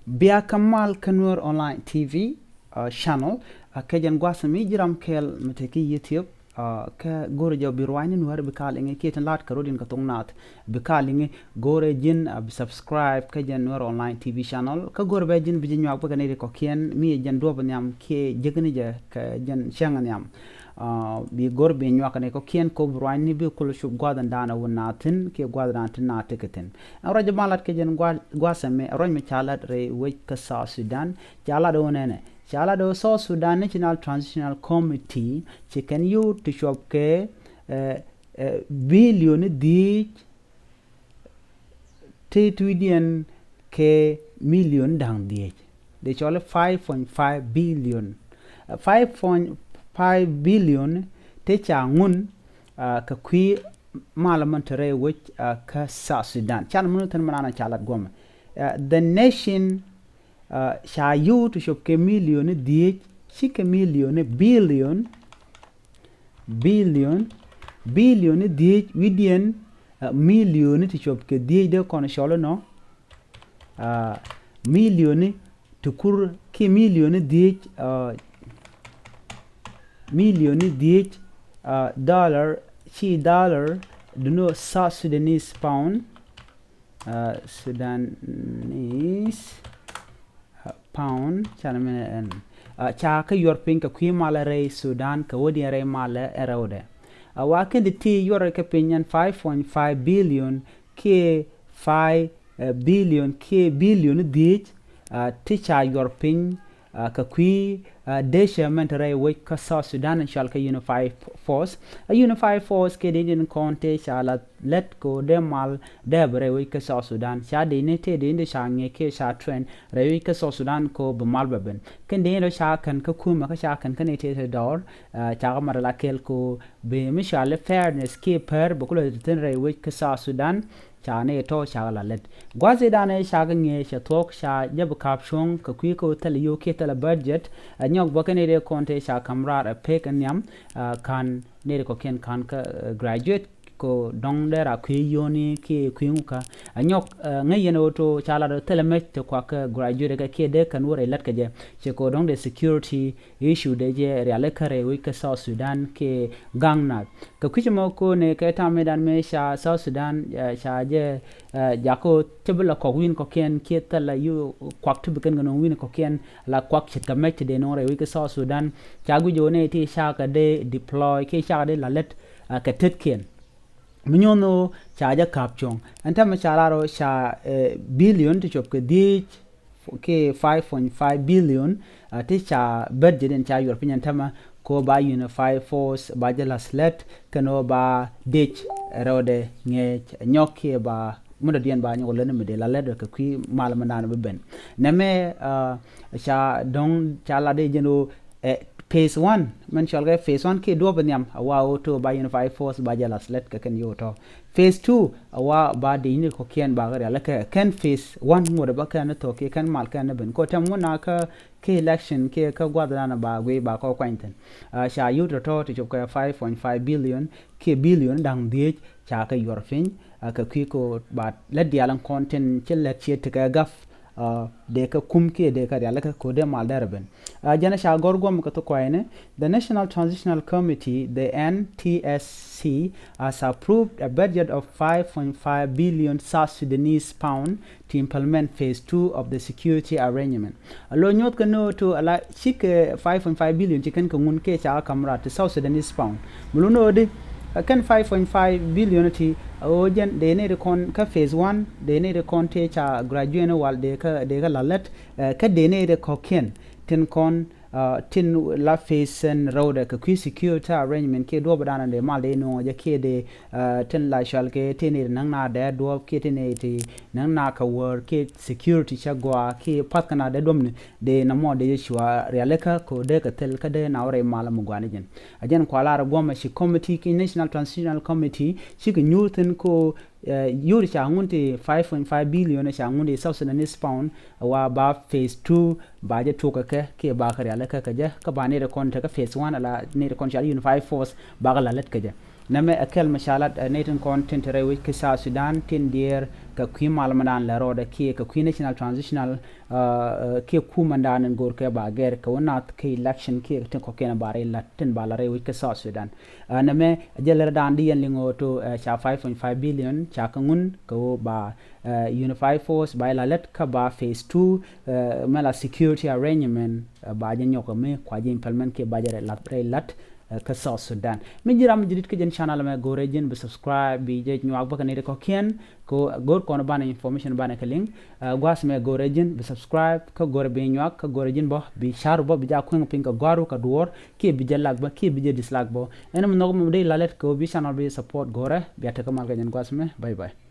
Bia Kamal Kanur Online TV channel kajan gwasami jiram kel meteki YouTube ka gore jaw birwani Nuer bikalinge keten lat karodin ka thoknath bikalinge gore jin subscribe kajan Nuer Online TV channel ka gore be jin bijin yak bagane ko kien mi jan do banyam ke jegni je ka jan changanyam bi gore be nyakane ko kien ko birwani bi kul shub gwadan dana wonatin ke gwadan tin na tiketen rajo malat kajan gwasame roj chalat re we ka South Sudan chala do nene chala do South Sudan National Transitional Committee chicken you to shop ke billion di twidian ke million dang di they call 5.5 billion 5.5 billion te changun ka kwi malamantere which ka South Sudan chan munutan manana chalat goma the nation sha you to shop ke million di shike million billion di within million to shop ke di de kon sholo no million to kur ke million di dollar do no South Sudanese pound Sudanese pound chalamene en cha ka yor pin ka kwi mala re Sudan ka wodi re mala erode wa ken de ti yor ka pinyan 5.5 billion ke 5 billion ke billion dit ti cha yor pin ka kwi deshament re we ka South Sudan shall ka unified force a unified force ke de in konte shala let go de mal de bre we ka South Sudan sha de ne te de sha nge ke sha trend re we ka South Sudan ko be mal ben ken de no sha kan ka kuma ka sha kan ne te dor cha ga mar la kel ko be mi sha le fairness ke per bu ko ten re we ka South Sudan chane to shagala let gwaze dane shagange shatok sha jab kapshong ka kwi ko tali yo ke tala budget nyok bakane re konte sha kamrar a pek nyam kan ne ko ken kan ka graduate ko dong dera kwi yoni ke kwinka anyok ngayen oto chala do telemet to kwa ka graduate ka ke de kan wore let ka je che ko dong de security issue de je reale kare wi ka South Sudan ke gangna ka kwichimo ko ne ka ta medan me sha South Sudan sha je jako tebla ko win ko ken ke tala yu kwak tu kan no win ko ken la kwak chit ka met de no re wi ka South Sudan cha gu jo ne ti sha ka de deploy ke sha de la let ka tet ken minyono chaja kapchong anta machararo sha billion to chop ke di ke 5.5 billion te cha budget en cha yor pinyan tama ko ba unified force ba jala slet kano ba ditch rode nge nyokke ba muda dian ba nyol ne mede la led ka kwi malama be ben neme sha dong chala de jeno phase 1 man shall get phase 1 ke do banyam awa auto ba unified force ba jala slet ka ken yoto phase 2 awa ba de ni ko ken ba ga la ka ken phase 1 mo ba kan to ke kan mal kan ben ko tam wona ka ke election ke ka gwadana ba we ba ko kwenten sha yuto to to ka 5.5 billion ke billion dang die cha ka yorfin ka ko ba la dialan content ke lecture te ka gaf de ka kumke de ka yalaka ko de mal darben jana sha gorgom ka to koine the National Transitional Committee the NTSC has approved a budget of 5.5 billion South Sudanese pound to implement phase 2 of the security arrangement allo nyot ka no to ala chik 5.5 billion chicken ko ngun ke cha kamra to South Sudanese pound muluno de kan 5.5 billion ti ojen de ne kon ka phase 1 de ne kon te cha graduate wal de ka lalet ka de ne ko ken tin kon tin la phase and road ka kwi security arrangement ke do badana de mal de no je ke de tin la shal ke tin nang na de do ke tin ti nang na ka wor ke security cha gwa ke pat kana de dom de na mo de shwa realeka ko de ka tel ka de na ore mala mu gwane jen ajen ko ala goma shi committee ki National Transitional Committee shi ke nyutin ko yuri cha ngunti 5.5 billion cha ngunti South Sudanese pound wa ba phase 2 ba je to ka ke ba ka realeka ka je ka ba ne da kon ta ka phase 1 ala ne da kon cha unified force ba ga lalet ka je name akel mashalat natin content re which ke South Sudan tin dear ka kwi malmadan la roda ki ka kwi national transitional ki ku mandan ngor ke bager ka wonat ke election ki tin ko ken bare latin balare which ke South Sudan name jeler dan di yen lingo to cha 5.5 billion cha kangun ko ba unify force by la let ka ba phase 2 mala security arrangement ba janyo ko me kwa implement ke bajere lat ka South Sudan min jiram jidit ke jen channel me gore jen be subscribe bi je nyuak ba kanere ko kien ko gor ko bana information bana ka link gwas me gore jen be subscribe ka gore be nyuak ka gore jen bo bi sharu bo bi ja ko pin ka gwaru ka duor ke bi je lag ba ke bi je dislike bo enam no mo de lalet ko bi channel be support gore bi ata ka mal ka jen gwas me bye bye